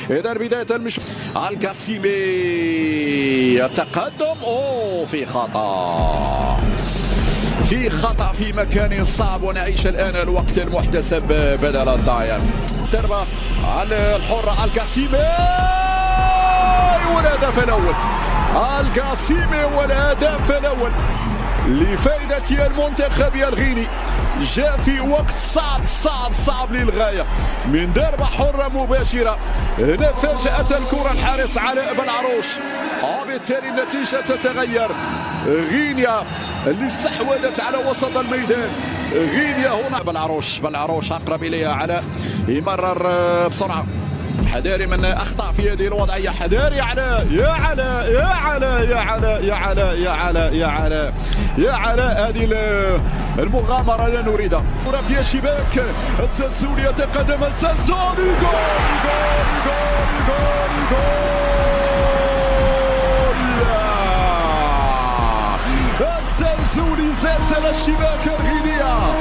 إذا بداية مش القاسمي يتقدم في خطأ في مكان صعب، ونعيش الآن الوقت المحتسب بدل الضايع. ضربة على الحرة القاسمي والهدف الأول. القاسمي والهدف الأول لفائدة المنتخب الغيني، جاء في وقت صعب للغاية من ضربة حرة مباشرة. هنا فاجأت الكرة الحارس علاء بالعروش، وبالتالي النتيجة تتغير. غينيا اللي استحوذت على وسط الميدان، غينيا هنا بالعروش أقرب إليها علاء، يمرر بسرعة، حذاري من اخطاء في هذه الوضعيه، حذاري علاء، يا علاء يا علاء يا علاء يا علاء يا علاء يا علاء يا علاء، هذه المغامره لا نريدها. كره في الشباك، السلسولي يتقدم، السلسولي جول جول جول جول جول. السلسولي زلزل الشباك الغينيه،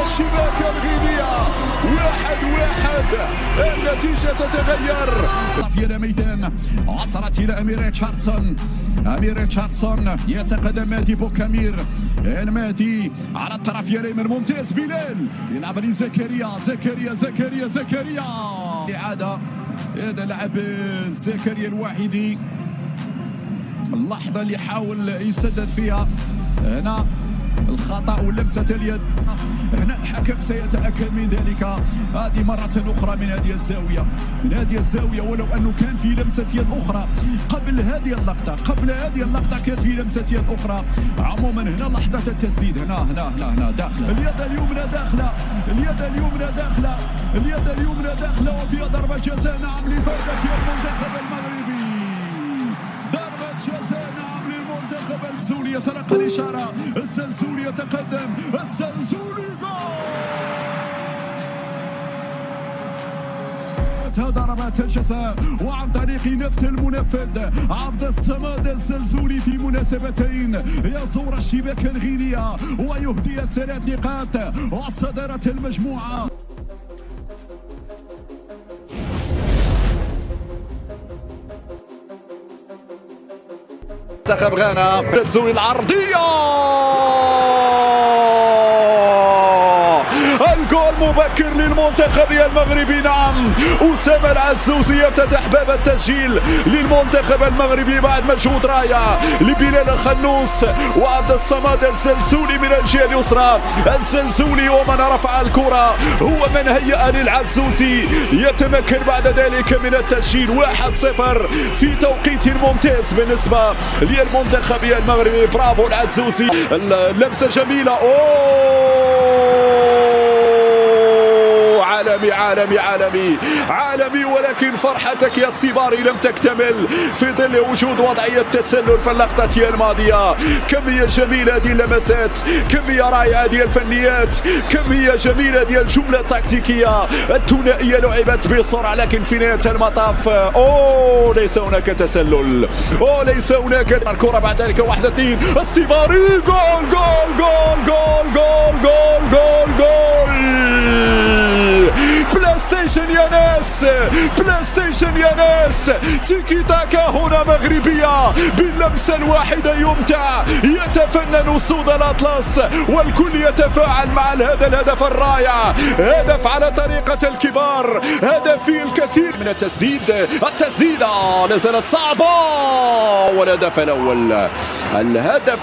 الشباك الغينية 1-1. النتيجة تتغير في الميدان، عصرت إلى أمير ريتشاردسون يتقدم مهدي بوكامير، المهدي على الطرف اليمين ممتاز، بلال يلعب لزكريا، زكريا إعادة. هذا لعب زكريا الواحدي، اللحظة اللي حاول يسدد فيها، هنا الخطأ ولمسة اليد، هنا الحكم سيتأكد من ذلك. هذه مرة أخرى من هذه الزاوية، ولو أنه كان في لمسة يد أخرى قبل هذه اللقطة كان في لمسة يد أخرى. عموما هنا لحظة التسديد، هنا داخلة اليد اليمنى داخلة، وفيها ضربة جزاء نعم لفائدة المنتخب المغربي. ضربة جزاء نعم للمنتخب. السلسولي يتلقى الإشارة، السلسولي يتقدم، السلسولي جول. ضربات الجزاء وعن طريق نفس المنفذ عبد الصمد الزلزولي في مناسبتين يزور الشباك الغينية ويهدي 3 نقاط وصدارة المجموعة. منتخب غانا، الزاوية العرضية، الجول مبكر للمنتخب المغربي. نعم، أسامة العزوزي يفتتح باب التسجيل للمنتخب المغربي بعد مجهود رائع لبلال الخنوس وعبد الصمد الزلزولي من الجهة اليسرى. الزلزولي ومن رفع الكرة هو من هيأ للعزوزي، يتمكن بعد ذلك من التسجيل 1-0 في توقيت ممتاز بالنسبة للمنتخب المغربي. برافو العزوزي، اللمسة جميلة. عالمي، ولكن فرحتك يا السيباري لم تكتمل في ظل وجود وضعية تسلل في اللقطة الماضية. كمية جميلة هذه اللمسات، كمية رائعة هذه الفنيات، كمية جميلة هذه الجملة التكتيكية الثنائية لعبت بسرعة، لكن في نهاية المطاف ليس هناك تسلل، ليس هناك. الكرة بعد ذلك 1-2، السيباري جول جول جول جول جول جول جول جول. بلاي ستيشن يا ناس، تيكي تاكا هنا مغربية باللمسة الواحدة يمتع، يتفنن صوت الأطلس والكل يتفاعل مع هذا الهدف الرائع. هدف على طريقة الكبار، هدف فيه الكثير من التسديدة لازالت صعبة. والهدف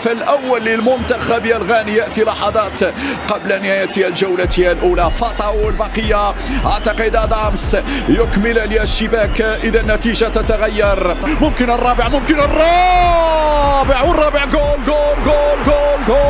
الأول للمنتخب الغاني يأتي لحظات قبل نهاية الجولة الأولى. فاطاو البقية، أعتقد أدامس يكمل للشباك، إذا النتيجة تتغير. ممكن الرابع والرابع جول جول جول جول جول.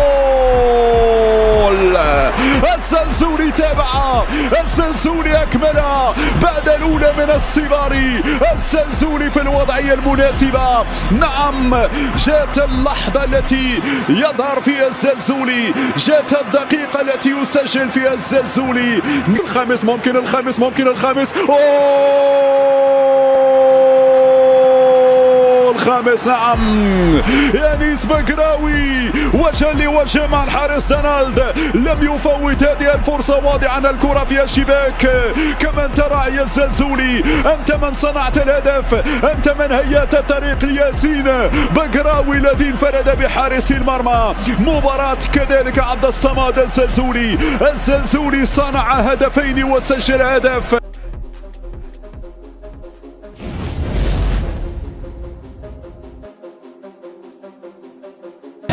الزلزولي تابع، الزلزولي أكملها بعد الأولى من السيباري. الزلزولي في الوضعية المناسبة. نعم، جاءت اللحظة التي يظهر فيها الزلزولي، جاءت الدقيقة التي يسجل فيها الزلزولي. ممكن الخامس الخامس. نعم يانيس بقراوي وجه لوجه مع الحارس دونالد، لم يفوت هذه الفرصة واضعا الكرة في الشباك. كمن تراعي الزلزولي، أنت من صنعت الهدف، أنت من هيأت الطريق لياسين بقراوي الذي انفرد بحارس المرمى. مباراة كذلك عبد الصمد الزلزولي صنع هدفين وسجل هدف.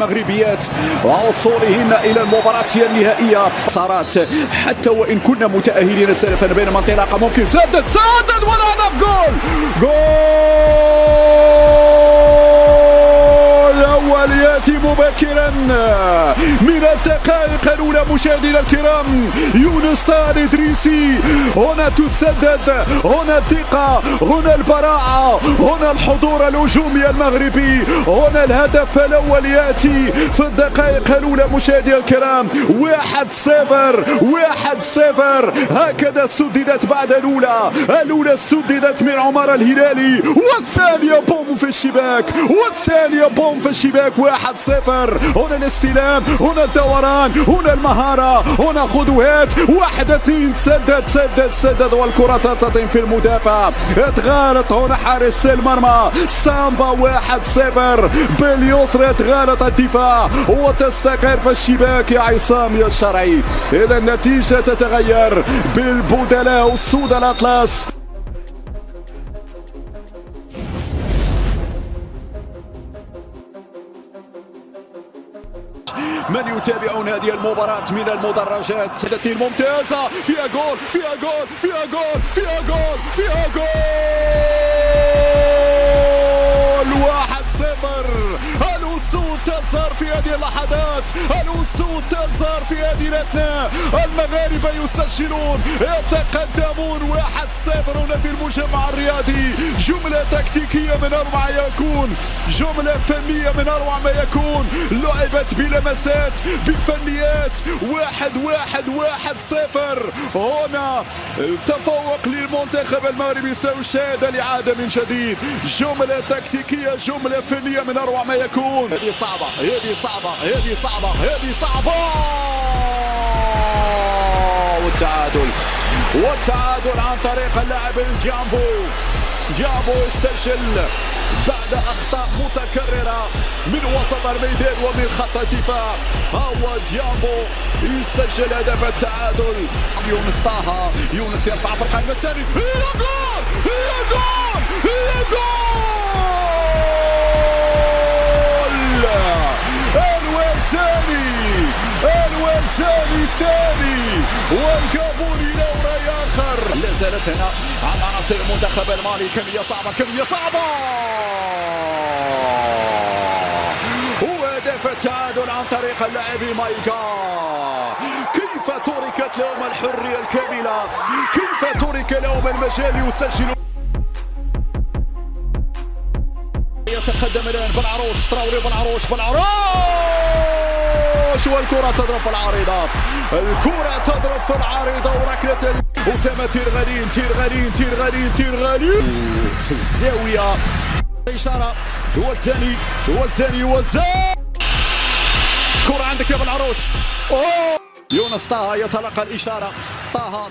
مغربيات وصولهن الى المباراة النهائية صارت حتى وان كنا متأهلين سلفا، بينما انطلاقة ممكن سدد والهدف جول الأول يأتي مبكرا من الدقائق الأولى. مشاهدينا الكرام، يونس طه الإدريسي، هنا تسدد، هنا الدقة، هنا البراعة، هنا الحضور الهجومي المغربي، هنا الهدف الأول يأتي في الدقائق الأولى. مشاهدينا الكرام 1-0 هكذا سددت بعد الأولى سددت من عمر الهلالي، والثانية بوم في الشباك، 1-0. هنا الاستلام، هنا الدوران، هنا المهارة، هنا خطوات، 1-2 سدد والكرة ترتطم في المدافع، اتغالط هنا حارس المرمى سامبا. 1-0 باليسر، اتغالط الدفاع وتستقر في الشباك يا عصام يا الشرعي. إذا النتيجة تتغير بالبدلاء السود الأطلس. من يتابعون هذه المباراة من المدرجات، اثنين ممتازة، فيها جول 1-0. الأسود تظهر في هذه اللحظات، الأسود تظهر في هذه الأثناء. المغاربة يسجلون، يتقدمون 1-0 هنا في المجمع الرياضي. جملة تكتيكية من أروع يكون، جملة فنية من أروع ما يكون، لعبت بلمسات بفنيات. 1-0 هنا تفوق للمنتخب المغربي. سيشاهد الإعادة من جديد، جملة تكتيكية، جملة فنية من أروع ما يكون. هذه صعبة والتعادل عن طريق اللاعب جامبو يسجل بعد أخطاء متكررة من وسط الميدان ومن خط الدفاع. هو جامبو يسجل هدف التعادل. يونس طه، يونس يرفع في القائمة الثاني، هي جول الوزاني ثاني والكابوني دوري آخر. لا زالت هنا عند عناصر المنتخب المالي كمية صعبة وهدف التعادل عن طريق اللاعب مايكا. كيف تركت لهم الحرية الكاملة، كيف ترك لهم المجال ليسجلوا. يتقدم الآن بالعروش، تراوري بالعروش والكرة تضرب في العارضة، وركلة أسامة تيرغالين في الزاوية. إشارة وزاني كرة عندك يا بالعروش. يونس طه يتلقى الإشارة، طه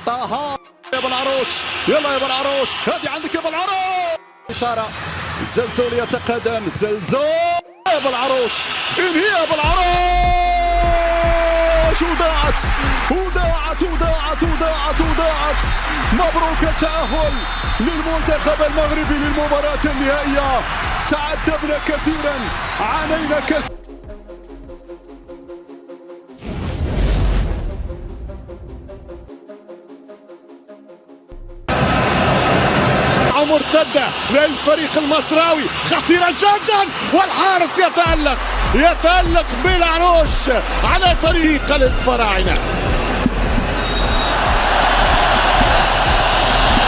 يا بالعروش، يلا يا بالعروش، هذه عندك يا بالعروش. إشارة الزلزولي يتقدم، يا بالعروش، انهي بالعروش. وضاعت. مبروك التأهل للمنتخب المغربي للمباراة النهائية. تعذبنا كثيرا، عانينا كثيرا. مرتدة للفريق المصراوي خطيرة جدا، والحارس يتألق بالعروش على طريق للفراعنة.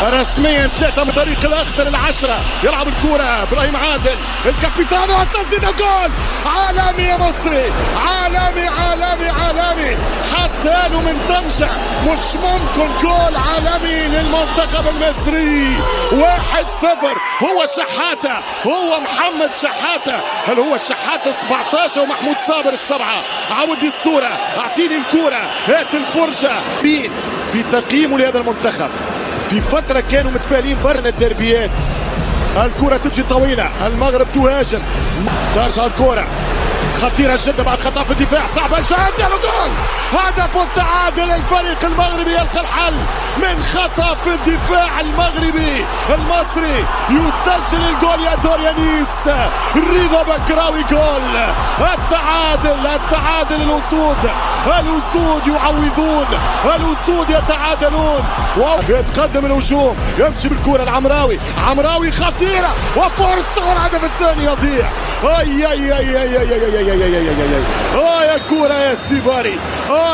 رسميا 3 من طريق الاخضر العشرة. يلعب الكرة ابراهيم عادل الكابيتان والتسديد جول. عالمي يا مصري، عالمي عالمي عالمي، حتى له من طنجة مش ممكن. جول عالمي للمنتخب المصري 1-0. هو شحاتة، هو محمد شحاتة. هل هو شحاتة 17 ومحمود صابر السبعة؟ عودي الصورة، اعطيني الكرة، هات الفرجة. مين في تقييمه لهذا المنتخب؟ في فترة كانوا متفائلين برا الدربيات. الكرة تمشي طويلة، المغرب تهاجم، ترجع الكرة خطيرة جدا بعد خطأ في الدفاع صعبة جدا. جول، هدف التعادل. الفريق المغربي يلقى الحل من خطأ في الدفاع المغربي. المصري يسجل الجول يا دوريانيس رضا بكراوي. جول التعادل، التعادل. الأسود، الأسود يعوضون، الأسود يتعادلون. يتقدم الهجوم، يمشي بالكرة العمراوي، عمراوي خطيرة وفرصة والهدف الثاني يضيع. اي اي اي اي اي اي اي اي اي اي اي يا كرة يا سيباري،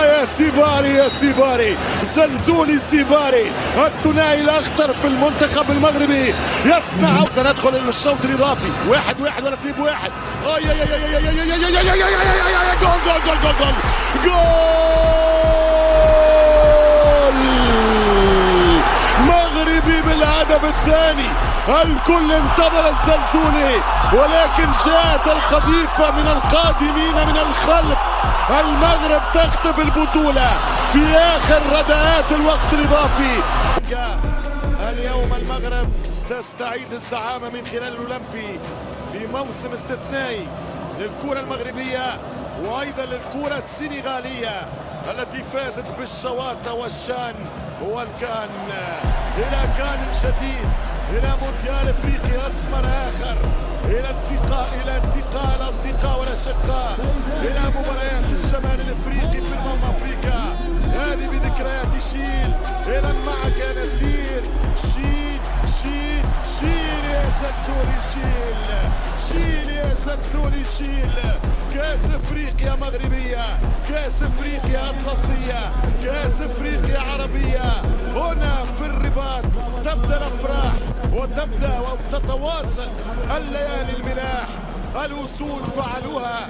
يا سيباري، يا سيباري، زلزولي سيباري. الثنائي الاخطر في المنتخب المغربي يصنع. سندخل الشوط الاضافي 1-1 ولا 2-1. اي اي اي اي اي اي اي اي اي. جول جول جول جول جول جول مغربي بالهدف الثاني. الكل انتظر الزلزولي ولكن جاءت القذيفة من القادمين من الخلف. المغرب تخطف البطولة في آخر رداءات الوقت الإضافي. اليوم المغرب تستعيد الزعامة من خلال الأولمبي في موسم استثنائي للكرة المغربية وأيضا للكرة السنغالية التي فازت بالشواطئ والشان والكان. إلى كان جديد، إلى مونديال افريقيا اسمر اخر، الى انتقال الاصدقاء والاشقاء، الى مباريات الشمال الافريقي في افريقيا. هذه بذكريات شيل. اذا معك يا نسير. شيل شيل شيل يا زلزولي، شيل شيل يا زلزولي، شيل. كاس افريقيا مغربيه، كاس افريقيا اطلسيه، كاس افريقيا عربيه. هنا في الرباط تبدا الافراح وتبدأ وتتواصل الليالي الملاح. الأسود فعلوها.